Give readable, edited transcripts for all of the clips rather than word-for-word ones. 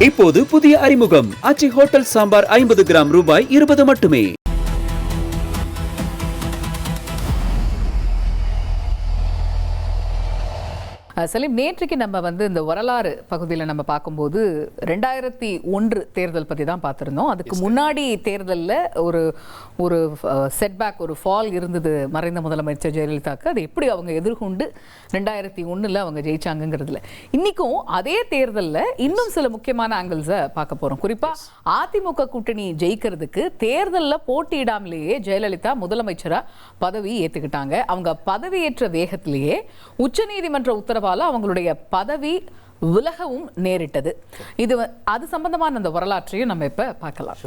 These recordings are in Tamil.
இப்போது புதிய அறிமுகம் ஆச்சி ஹோட்டல் சாம்பார் 50 கிராம் ரூபாய் 20 மட்டுமே. சலீம், நேற்றுக்கு நம்ம இந்த வரலாறு பகுதியில் நம்ம பார்க்கும்போது 2001 தேர்தல் பற்றி தான் பார்த்துருந்தோம். அதுக்கு முன்னாடி தேர்தலில் ஒரு செட்பேக், ஒரு ஃபால் இருந்தது மறைந்த முதலமைச்சர் ஜெயலலிதாவுக்கு. அது எப்படி அவங்க எதிர்கொண்டு 2001 அவங்க ஜெயிச்சாங்கிறதுல இன்றைக்கும் அதே தேர்தலில் இன்னும் சில முக்கியமான ஆங்கிள்ஸை பார்க்க போகிறோம். குறிப்பாக அதிமுக கூட்டணி ஜெயிக்கிறதுக்கு தேர்தலில் போட்டியிடாமலேயே ஜெயலலிதா முதலமைச்சராக பதவி ஏற்றுக்கிட்டாங்க. அவங்க பதவியேற்ற வேகத்திலேயே உச்சநீதிமன்ற உத்தரவால் அவங்களுடைய பதவி விலகவும் நேரிட்டது. அது சம்பந்தமான அந்த வரலாற்றையும் நம்ம இப்ப பார்க்கலாம்.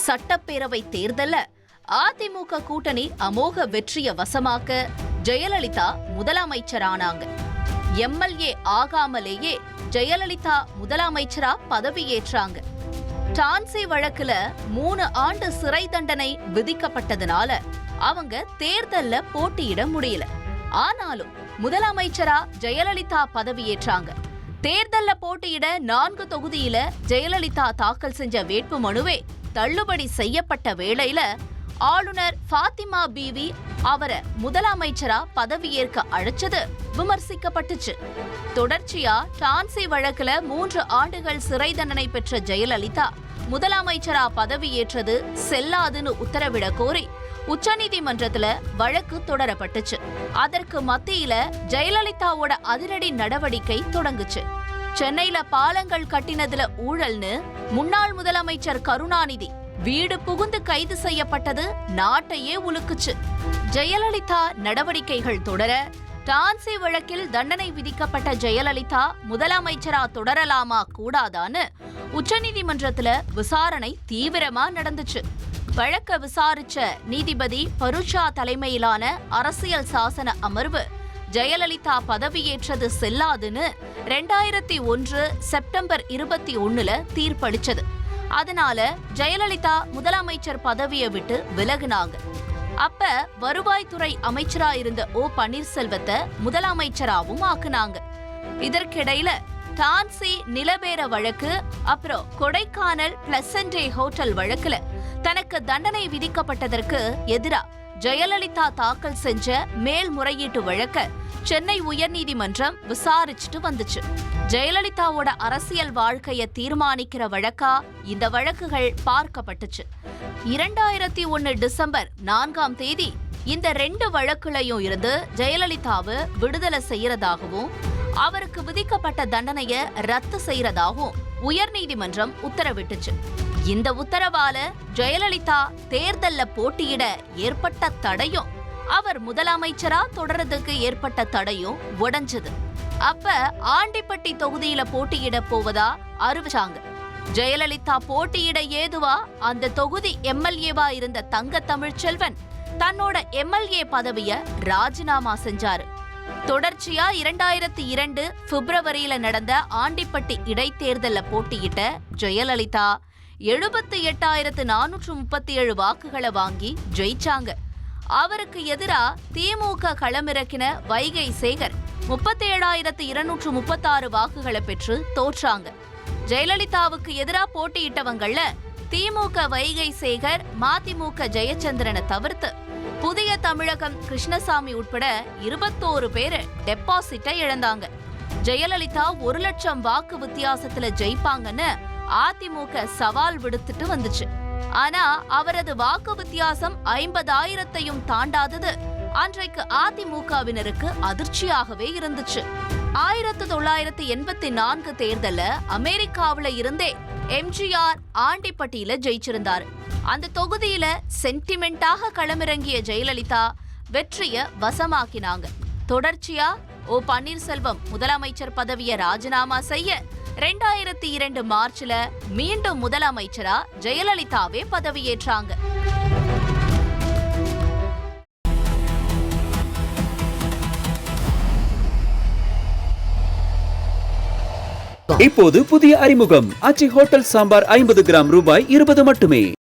சட்டப்பேரவை தேர்தல்ல அதிமுக கூட்டணி அமோக வெற்றிய வசமாக்க ஜெயலலிதா முதலமைச்சரானாங்க. எம்எல்ஏ ஆகாமலேயே ஜெயலலிதா முதலமைச்சரா பதவியேற்றாங்க. டான்சி வழக்குல 3 ஆண்டு சிறை தண்டனை விதிக்கப்பட்டதுனால அவங்க தேர்தல்ல போட்டியிட முடியல. ஆனாலும் முதலமைச்சரா ஜெயலலிதா பதவியேற்றாங்க. தேர்தல்ல போட்டியிட 4 தொகுதியில ஜெயலலிதா தாக்கல் செஞ்ச வேட்புமனுவே தள்ளுபடி செய்யப்பட்ட வேளையில ஆளுநர் ஃபாத்திமா பீவி அவரை முதலமைச்சரா பதவியேற்க அழைச்சது விமர்சிக்கப்பட்டுச்சு. தொடர்ச்சியா டான்சி வழக்குல 3 ஆண்டுகள் சிறை தண்டனை பெற்ற ஜெயலலிதா முதலமைச்சரா பதவியேற்றது செல்லாதுன்னு உத்தரவிட கோரி உச்சநீதிமன்றத்துல வழக்கு தொடரப்பட்டுச்சு. அதற்கு மத்தியில ஜெயலலிதாவோட அதிரடி நடவடிக்கை தொடங்குச்சு. சென்னையில பாலங்கள் கட்டினதுல ஊழல்னு முன்னாள் முதலமைச்சர் கருணாநிதி வீடு புகுந்து கைது செய்யப்பட்டது நாட்டையே உலுக்குச்சு. ஜெயலலிதா நடவடிக்கைகள் தொடர டான்சி வழக்கில் தண்டனை விதிக்கப்பட்ட ஜெயலலிதா முதலமைச்சரா தொடரலாமா கூடாதான்னு உச்சநீதிமன்றத்துல விசாரணை தீவிரமா நடந்துச்சு. வழக்க விசாரிச்ச நீதிபதி பருஷா தலைமையிலான அரசியல் சாசன அமர்வு ஜெயலலிதா பதவியேற்றது செல்லாதுன்னு 2001 செப்டம்பர் 21 தீர்ப்பளிச்சது. அதனால ஜெயலலிதா முதலமைச்சர் பதவியை விட்டு விலகுனாங்க. அப்ப வருவாய்த்துறை அமைச்சரா இருந்த ஓ பன்னீர்செல்வத்தை முதலமைச்சராவும் ஆக்குனாங்க. இதற்கிடையில டான்சி நிலபேர வழக்கு, அப்புறம் கொடைக்கானல் பிளசன்டே ஹோட்டல் வழக்குல தனக்கு தண்டனை விதிக்கப்பட்டதற்கு எதிரா ஜெயலலிதா தாக்கல் செஞ்ச மேல்முறையீட்டு வழக்க சென்னை உயர்நீதிமன்றம் விசாரிச்சுட்டு வந்துச்சு. ஜெயலலிதாவோட அரசியல் வாழ்க்கைய தீர்மானிக்கிற வழக்கா இந்த வழக்குகள் பார்க்கப்பட்டுச்சு. 2001 டிசம்பர் 4ஆம் தேதி இந்த 2 வழக்குலையும் இருந்து ஜெயலலிதாவை விடுதலை செய்யறதாகவும் அவருக்கு விதிக்கப்பட்ட தண்டனைய ரத்து செய்யறதாகவும் உயர்நீதிமன்றம் உத்தரவிட்டுச்சு. இந்த உத்தரவால ஜெயலலிதா தேர்தல்ல போட்டியிட ஏற்பட்ட தடையும் அவர் முதலமைச்சரா தொடர்றதுக்கு ஏற்பட்ட தடையும் உடைஞ்சது. அப்ப ஆண்டிப்பட்டி தொகுதியில போட்டியிட போவதா அறிவிச்சாங்க. ஜெயலலிதா போட்டியிட ஏதுவா அந்த தொகுதி எம்எல்ஏவா இருந்த தங்க தமிழ்ச்செல்வன் தன்னோட எம்எல்ஏ பதவிய ராஜினாமா செஞ்சாரு. தொடர்ச்சியா 2002 பிப்ரவரியில நடந்த ஆண்டிப்பட்டி இடைத்தேர்தல்ல போட்டியிட்ட ஜெயலலிதா 78,437 வாக்குகளை வாங்கி ஜெயிச்சாங்க. அவருக்கு எதிரா திமுக களமிறக்கின வைகை சேகர் 37,236 வாக்குகளை பெற்று தோற்றாங்க. ஜெயலலிதாவுக்கு எதிராக போட்டியிட்டவங்கள்ல திமுக வைகை சேகர், மதிமுக ஜெயச்சந்திரனை தவிர்த்து புதிய தமிழகம் கிருஷ்ணசாமி உட்பட 21 பேரு டெபாசிட்டை இழந்தாங்க. ஜெயலலிதா 1 லட்சம் வாக்கு வித்தியாசத்துல ஜெயிப்பாங்கன்னு அதிமுக சவால் விடுத்துட்டு வந்துச்சு. ஆனா அவரது வாக்கு வித்தியாசம் 50,000ஐயும் தாண்டாதது அன்றைக்கு அதிமுகவினருக்கு அதிர்ச்சியாகவே இருந்துச்சு. 1984 தேர்தல்ல அமெரிக்காவில இருந்தே எம்ஜிஆர் ஆண்டிப்பட்டியில ஜெயிச்சிருந்தாரு. அந்த தொகுதியில சென்டிமெண்டாக களமிறங்கிய ஜெயலலிதா வெற்றிய வசமாக்கினாங்க. தொடர்ச்சியா ஓ பன்னீர்செல்வம் முதலமைச்சர் பதவியை ராஜினாமா செய்ய 2002 மார்ச்ல மீண்டும் முதலமைச்சரா ஜெயலலிதாவே பதவியேற்றாங்க. இப்போது புதிய அறிமுகம் ஆச்சி ஹோட்டல் சாம்பார் 50 கிராம் ரூபாய் 20 மட்டுமே.